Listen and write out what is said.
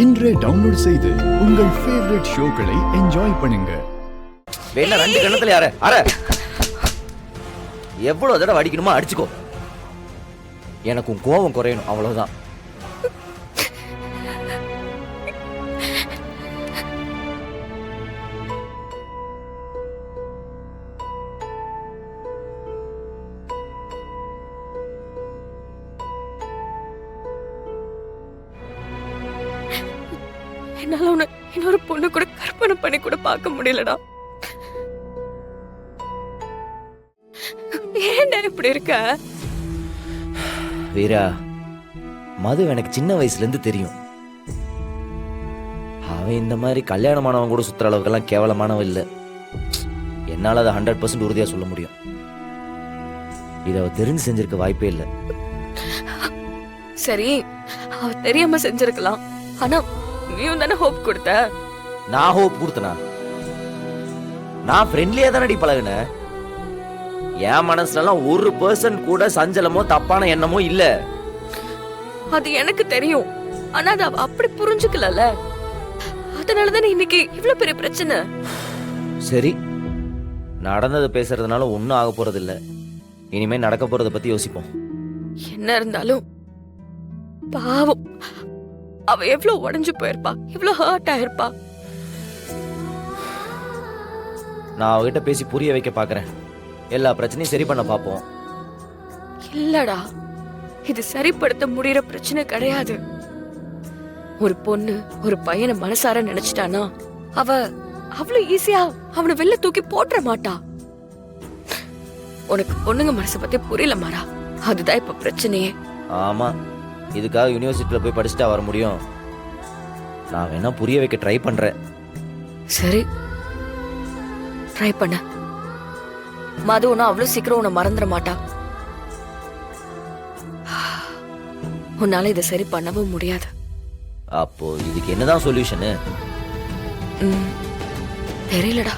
இன்றே டவுன்லோட் செய்து உங்கள் ஃபேவரட் ஷோக்களை என்ஜாய் பண்ணுங்க. வேணா ரெண்டு கண்ணத்துல யார அர எவ்வளவு தடவை அடிக்கணுமோ அடிச்சுக்கோ. எனக்கு உன் கோபம் குறையணும், அவ்வளவுதான். என்னால உன்னை இன்னொரு பொண்ணு கூட கற்பனை பண்ணி கூட பார்க்க முடியலடா. ஏன்டா இப்படி இருக்க? வீரா, மது எனக்கு சின்ன வயசுல இருந்து தெரியும். அவன் இந்த மாதிரி கல்யாணமானவன் கூட சுத்துற அளவுக்கெல்லாம் கேவலமானவன் இல்லை. என்னால அதை 100% உறுதியா சொல்ல முடியும். இதை அவ தெரிஞ்சு செஞ்சிருக்க வாய்ப்பே இல்லை. சரி, அவ தெரியாம செஞ்சிருக்கலாம். ஆனா நீயும் தானே ஹோப் கொடுத்த. நான் ஹோப் கொடுத்தனா? நான் ஃப்ரெண்ட்லியா தானடி பழகுனேன். என் மனசுலாம் ஒரு பர்சன் கூட சஞ்சலமோ தப்பான எண்ணமோ இல்ல. அது எனக்கு தெரியும். ஆனா அது அவ அப்படி புரிஞ்சுக்கலல. அதனாலதானே இன்னைக்கு இவ்வளவு பெரிய பிரச்சனை. சரி, நடந்தது பேசுறதுனால ஒன்னும் ஆக போறது இல்ல. இனிமே நடக்க போறத பத்தி யோசிப்போம். என்ன இருந்தாலும் பாவம், அவ எவ்வளவு உடைஞ்சு போயிருப்பா, எவ்வளவு ஹர்ட் ஆயிருப்பா. நான் அவகிட்ட பேசி புரிய வைக்க பாக்குறேன். எல்லா பிரச்சனையும் சரி பண்ண பாப்போம். இல்லடா, இது சரிப்படுத்த முடியற பிரச்சனை கிடையாது. ஒரு பொண்ணு ஒரு பையனை மனசார நினைச்சிட்டானா அவ அவ்வளவு ஈஸியா அவனை வெளில தூக்கி போட்டுற மாட்டா. உனக்கு பொண்ணுங்க மனசை பத்தி புரியல மாறா. அதுதான் இப்ப பிரச்சனையே. ஆமா, இதுக்காக யூனிவர்சிட்டியில போய் படிச்சுட்டா வர முடியும்? நான் வேணா புரிய வைக்க ட்ரை பண்றேன். சரி, ட்ரை பண்ண. மது ஒன்னும் அவ்வளவு சீக்கிரம் உன்னை மறந்துட மாட்டா. உன்னால இதை சரி பண்ணவும் முடியாது. அப்போ இதுக்கு என்னதான் சொல்யூஷனு? தெரியலடா.